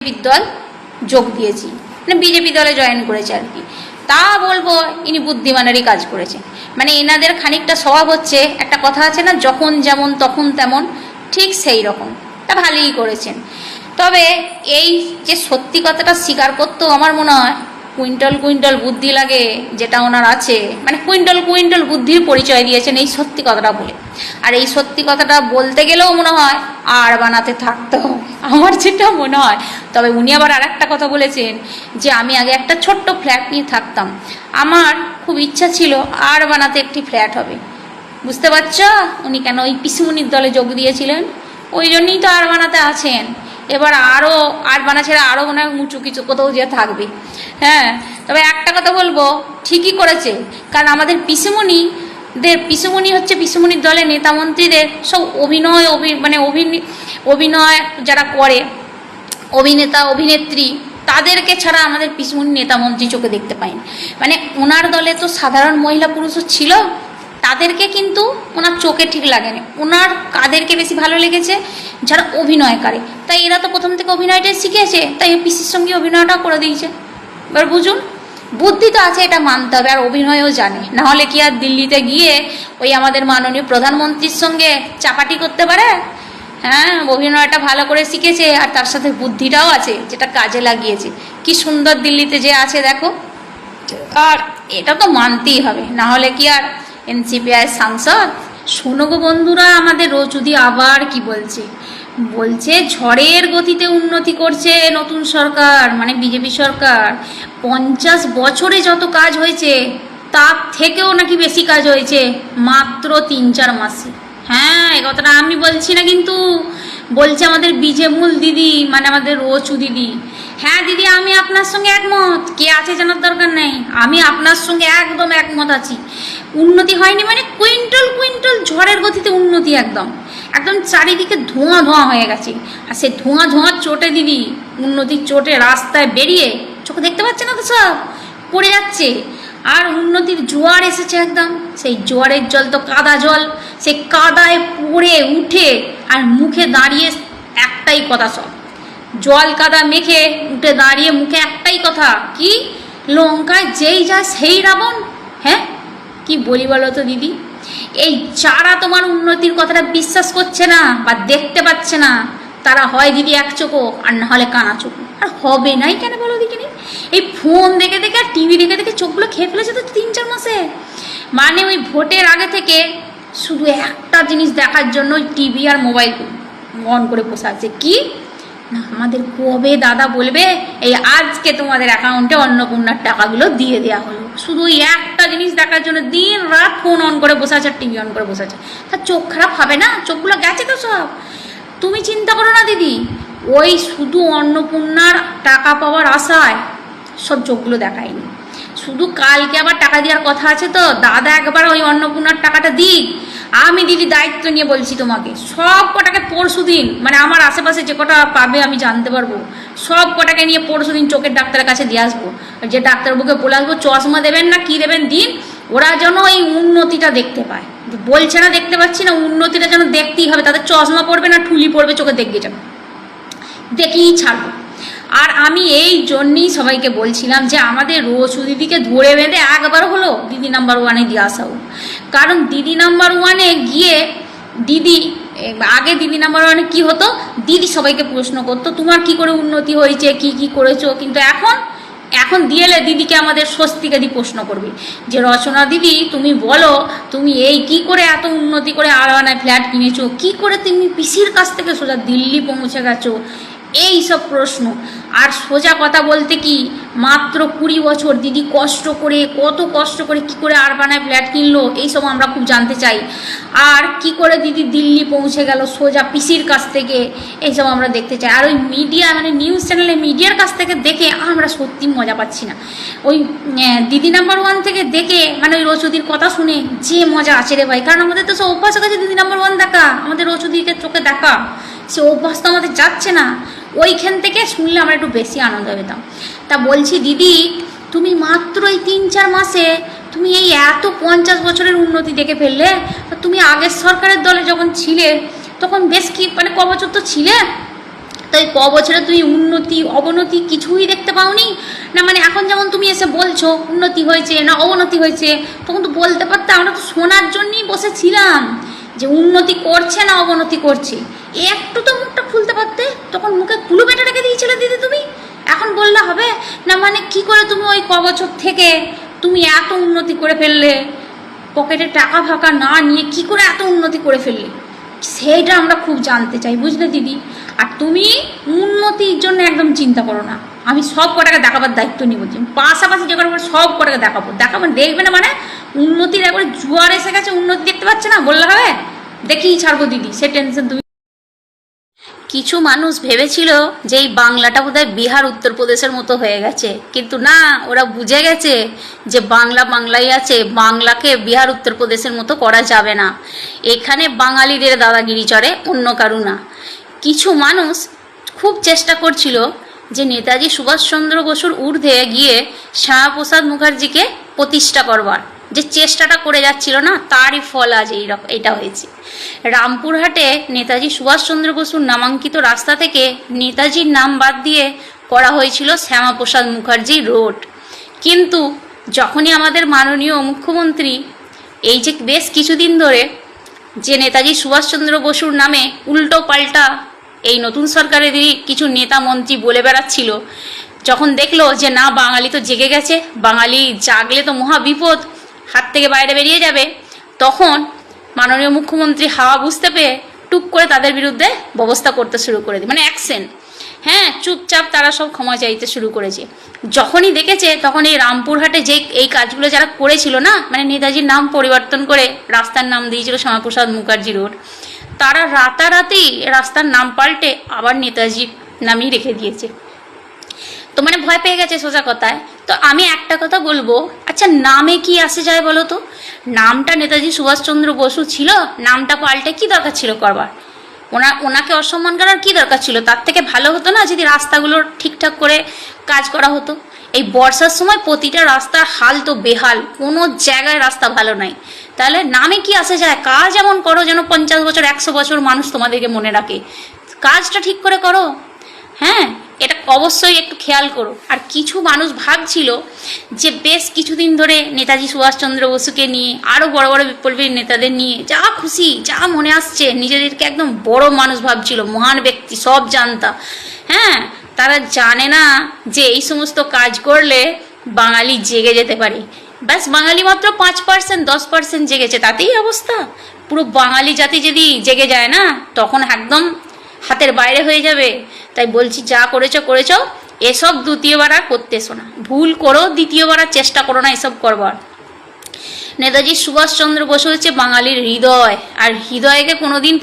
বিজেপির দল যোগ দিয়েছি, মানে বিজেপি দলে জয়েন করেছে আর কি। তা বলবো ইনি বুদ্ধিমানেরই কাজ করেছেন। মানে এনাদের খানিকটা স্বভাব হচ্ছে, একটা কথা আছে না, যখন যেমন তখন তেমন, ঠিক সেই রকম। তা ভালোই করেছেন। তবে এই যে সত্যি কথাটা স্বীকার করতেও আমার মনে হয় কুইন্টাল কুইন্টাল বুদ্ধি লাগে, যেটা ওনার আছে, মানে কুইন্টাল কুইন্টাল বুদ্ধির পরিচয় দিয়েছেন এই সত্যি কথাটা বলে। আর এই সত্যি কথাটা বলতে গেলেও মনে হয় আর বানাতে থাকতে হবে, আমার যেটা মনে হয়। তবে উনি আবার আর একটা কথা বলেছেন যে আমি আগে একটা ছোট্ট ফ্ল্যাট নিয়ে থাকতাম, আমার খুব ইচ্ছা ছিল আর বানাতে একটি ফ্ল্যাট হবে। বুঝতে পারছো উনি কেন ওই পিসুমনির দলে যোগ দিয়েছিলেন? ওই জন্যই তো আর বানাতে আছেন। এবার আরও আর বানা ছেড়ে আরও মনে হয় উঁচু কিছু কোথাও যে থাকবে। হ্যাঁ, তবে একটা কথা বলবো, ঠিকই করেছে। কারণ আমাদের পিসুমণি হচ্ছে পিসুমণির দলের নেতা মন্ত্রীদের সব অভিনয় যারা করে, অভিনেতা অভিনেত্রী, তাদেরকে ছাড়া আমাদের পিসুমণি নেতা মন্ত্রী চোখে দেখতে পাইনি। মানে ওনার দলে তো সাধারণ মহিলা পুরুষও ছিল, তাদেরকে কিন্তু ওনার চোখে ঠিক লাগেনি। ওনার কাদেরকে বেশি ভালো লেগেছে? যারা অভিনয় করে। তাই এরা তো প্রথম থেকে অভিনয়টাই শিখেছে, তাই পিসির সঙ্গে অভিনয়টাও করে দিয়েছে। এবার বুঝুন, বুদ্ধি তো আছে, এটা মানতে হবে। আর অভিনয়ও জানে, না হলে কি আর দিল্লিতে গিয়ে ওই আমাদের মাননীয় প্রধানমন্ত্রীর সঙ্গে চাপাটি করতে পারে? হ্যাঁ, অভিনয়টা ভালো করে শিখেছে, আর তার সাথে বুদ্ধিটাও আছে, যেটা কাজে লাগিয়েছে। কি সুন্দর দিল্লিতে যে আছে দেখো। আর এটা তো মানতেই হবে, না হলে কি আর এনসিপিআই সাংসদ? শোনো গো বন্ধুরা, আমাদের রোজুদি আবার কি বলছে ঝড়ের গতিতে উন্নতি করছে নতুন সরকার, মানে বিজেপি সরকার। 50 বছরে যত কাজ হয়েছে তার থেকেও নাকি বেশি কাজ হয়েছে মাত্র 3-4 মাসে। হ্যাঁ, এ কথাটা আমি বলছি না, কিন্তু বলছে আমাদের বিজেমূল দিদি, মানে আমাদের রোচু দিদি। হ্যাঁ দিদি, আমি আপনার সঙ্গে একমত, কে আছে জানার দরকার নেই, আমি আপনার সঙ্গে একদম একমত আছি। উন্নতি হয়নি মানে কুইন্টাল কুইন্টাল ঝড়ের গতিতে উন্নতি, একদম একদম চারিদিকে ধোঁয়া ধোঁয়া হয়ে গেছে। আর সে ধোঁয়া ধোঁয়ার চোটে দিদি, উন্নতির চোটে রাস্তায় বেরিয়ে চোখে দেখতে পাচ্ছে না তো, সব পড়ে যাচ্ছে। আর উন্নতির জোয়ার এসেছে একদম, সেই জোয়ারের জল তো কাদা জল, সে কাদায় পড়ে উঠে আর মুখে দাঁড়িয়ে একটাই কথা, সব জল কাদা মেখে উঠে দাঁড়িয়ে মুখে একটাই কথা, কি লঙ্কায় যেই যায় সেই রাবণ। হ্যাঁ, কি বলি বলো তো দিদি? এই যারা তোমার উন্নতির কথাটা বিশ্বাস করছে না বা দেখতে পাচ্ছে না, তারা হয় দিদি এক চোখো, আর না হলে কানা চোখো। আর হবে নাই কেন বলো দিকিনি? এই ফোন দেখে দেখে আর টিভি দেখে দেখে চোখগুলো খেয়ে ফেলেছে তো 3-4 মাসে। মানে ওই ভোটের আগে থেকে শুধু একটা জিনিস দেখার জন্য ওই টিভি আর মোবাইল অন করে বসে আছে, কি না আমাদের কবে দাদা বলবে এই আজকে তোমাদের অ্যাকাউন্টে অন্নপূর্ণার টাকাগুলো দিয়ে দেওয়া হলো। শুধু ওই একটা জিনিস দেখার জন্য দিন রাত ফোন অন করে বসে আছে, টিভি অন করে বসে আছে। তার চোখ খারাপ হবে না? চোখগুলো গেছে তো সব। তুমি চিন্তা করো না দিদি, ওই শুধু অন্নপূর্ণার টাকা পাওয়ার আশায় সব চোখগুলো দেখায়নি। শুধু কালকে আবার টাকা দেওয়ার কথা আছে, তো দাদা একবার ওই অন্নপূর্ণার টাকাটা দিক। আমি দিদি দায়িত্ব নিয়ে বলছি তোমাকে, সব কটাকে পরশু দিন, মানে আমার আশেপাশে যে কটা পাবে আমি জানতে পারবো, সব কটাকে নিয়ে পরশু দিন চোখের ডাক্তারের কাছে দিয়ে আসবো। যে ডাক্তারবাবুকে বলে আসবো চশমা দেবেন না কি দেবেন দিন, ওরা যেন এই উন্নতিটা দেখতে পায়। বলছে না দেখতে পাচ্ছি না, উন্নতিটা যেন দেখতেই হবে। তাদের চশমা পড়বে না ঠুলি পড়বে চোখে, দেখবে যেন, দেখেই ছাড়বো। আর আমি এই জন্যই সবাইকে বলছিলাম যে আমাদের রোচু দিদিকে ধরে বেঁধে একবার হলো দিদি নাম্বার 1-এ দিয়ে আসা হোক। কারণ দিদি নাম্বার 1-এ গিয়ে আগে দিদি নাম্বার 1-এ কী হতো, দিদি সবাইকে প্রশ্ন করতো তোমার কি করে উন্নতি হয়েছে, কি করেছো। কিন্তু এখন দিয়েলে দিদিকে আমাদের স্বস্তিকা দি প্রশ্ন করবে যে রচনা দিদি তুমি বলো, তুমি এই কি করে এত উন্নতি করে আড়ানায় ফ্ল্যাট কিনেছো, কি করে তুমি পিসির কাছ থেকে সোজা দিল্লি পৌঁছে গেছো, এই সব প্রশ্ন। আর সোজা কথা বলতে কি, মাত্র 20 বছর দিদি কত কষ্ট করে কি করে আরবানায় ফ্ল্যাট কিনলো, এইসব আমরা খুব জানতে চাই। আর কি করে দিদি দিল্লি পৌঁছে গেল সোজা পিসির কাছ থেকে, এইসব আমরা দেখতে চাই। আর ওই মিডিয়া, মানে নিউজ চ্যানেলে মিডিয়ার কাছ থেকে দেখে আমরা সত্যি মজা পাচ্ছি না। ওই দিদি নাম্বার 1 থেকে দেখে, মানে ওই রচুদির কথা শুনে যে মজা আছে রে ভাই। কারণ আমাদের তো সব অভ্যাস আছে দিদি নাম্বার 1 দেখা, আমাদের রচুদিকে চোখে দেখা, সে অভ্যাস তো আমাদের যাচ্ছে না। ওইখান থেকে শুনলে আমরা একটু বেশি আনন্দ পেতাম। তা বলছি দিদি, তুমি মাত্র এই 3-4 মাসে তুমি এই এত 50 বছরের উন্নতি দেখে ফেললে। তুমি আগের সরকারের দলে যখন ছিলে তখন বেশ কি, মানে ক বছর তো ছিলে, তো এই বছরে তুমি উন্নতি অবনতি কিছুই দেখতে পাওনি না? মানে এখন যেমন তুমি এসে বলছো উন্নতি হয়েছে না অবনতি হয়েছে, তখন তো বলতে পারতে, আমরা তো শোনার জন্যই বসেছিলাম যে উন্নতি করছে না অবনতি করছে। একটু তো মুখটা খুলতে পারতে, তখন মুখে কুলু বেটা রেখে দিয়েছিলে দিদি তুমি। এখন বললে হবে না? মানে কি করে তুমি ওই বছর থেকে তুমি এত উন্নতি করে ফেললে, পকেটে টাকা ফাঁকা না নিয়ে কি করে এত উন্নতি করে ফেললে, সেইটা আমরা খুব জানতে চাই, বুঝলে দিদি? আর তুমি উন্নতির জন্য একদম চিন্তা করো না, আমি সব কটাকে দেখাবার দায়িত্ব নিব, পাশাপাশি যে কটা সব কটাকে দেখাবো দেখবে না? মানে উন্নতির একবারে জোয়ার এসে গেছে, উন্নতি দেখতে পাচ্ছে না বললে হবে? দেখেই ছাড়বো দিদি, সে টেনশন তুমি। কিছু মানুষ ভেবেছিল যে এই বাংলাটা বোধহয় বিহার উত্তরপ্রদেশের মতো হয়ে গেছে, কিন্তু না, ওরা বুঝে গেছে যে বাংলা বাংলাই আছে, বাংলাকে বিহার উত্তরপ্রদেশের মতো করা যাবে না। এখানে বাঙালিদের দাদাগিরি চড়ে, অন্য কারু না। কিছু মানুষ খুব চেষ্টা করছিল যে নেতাজি সুভাষচন্দ্র বসুর ঊর্ধ্বে গিয়ে শ্যামাপ্রসাদ মুখার্জিকে প্রতিষ্ঠা করবার যে চেষ্টাটা করে যাচ্ছিল না, তারই ফল আজ এইটা হয়েছে। রামপুরহাটে নেতাজি সুভাষচন্দ্র বসুর নামাঙ্কিত রাস্তা থেকে নেতাজির নাম বাদ দিয়ে করা হয়েছিল শ্যামাপ্রসাদ মুখার্জি রোড। কিন্তু যখনই আমাদের মাননীয় মুখ্যমন্ত্রী এই যে বেশ কিছুদিন ধরে যে নেতাজি সুভাষচন্দ্র বসুর নামে উল্টো পাল্টা এই নতুন সরকারেরই কিছু নেতা মন্ত্রী বলে বেড়াচ্ছিল, যখন দেখলো যে না, বাঙালি তো জেগে গেছে, বাঙালি জাগলে তো মহা বিপদ, হাত থেকে বাইরে বেরিয়ে যাবে, তখন মাননীয় মুখ্যমন্ত্রী হাওয়া বুঝতে পেয়ে টুক করে তাদের বিরুদ্ধে ব্যবস্থা করতে শুরু করে দিই, মানে অ্যাকশন। হ্যাঁ, চুপচাপ তারা সব ক্ষমা চাইতে শুরু করেছে। যখনই দেখেছে তখন এই রামপুরহাটে যে এই কাজগুলো যারা করেছিল না, মানে নেতাজির নাম পরিবর্তন করে রাস্তার নাম দিয়েছিল শ্যামাপ্রসাদ মুখার্জি রোড, তারা রাতারাতি রাস্তার নাম পাল্টে আবার নেতাজির নামই রেখে দিয়েছে। তো মানে ভয় পেয়ে গেছে সোজা কথায়। তো আমি একটা কথা বলবো, আচ্ছা নামে কি আসে যায় বলো তো? নামটা নেতাজি সুভাষচন্দ্র বসু ছিল, নামটা পাল্টে কি দরকার ছিল করবার? ওনাকে অসম্মান করার কি দরকার ছিল? তার থেকে ভালো হতো না যদি রাস্তাগুলোর ঠিকঠাক করে কাজ করা হতো? এই বর্ষার সময় প্রতিটা রাস্তার হাল তো বেহাল, কোনো জায়গায় রাস্তা ভালো নাই। তাহলে নামে কি আসে যায়? কাজ এমন করো যেন 50 বছর 100 বছর মানুষ তোমাদেরকে মনে রাখে, কাজটা ঠিক করে করো। হ্যাঁ, এটা অবশ্যই একটু খেয়াল করো। আর কিছু মানুষ ভাবছিল যে বেশ কিছুদিন ধরে নেতাজি সুভাষচন্দ্র বসুকে নিয়ে, আরও বড় বড় বিপ্লবী নেতাদের নিয়ে যা খুশি যা মনে আসছে নিজেদেরকে একদম বড় মানুষ ভাবছিল, মহান ব্যক্তি, সব জানতা। হ্যাঁ, তারা জানে না যে এই সমস্ত কাজ করলে বাঙালি জেগে যেতে পারে। ব্যাস, বাঙালি মাত্র 5%, 10% জেগেছে, তাতেই অবস্থা। পুরো বাঙালি জাতি যদি জেগে যায় না, তখন একদম হাতের বাইরে হয়ে যাবে। তাই বলছি, যা করেছো এসব দ্বিতীয়বার আর করতে এসো না। ভুল করো, দ্বিতীয়বার আর চেষ্টা করো না এসব করবার। নেতাজি সুভাষচন্দ্র বসু হচ্ছে বাঙালির হৃদয়, আর হৃদয়কে কোনোদিন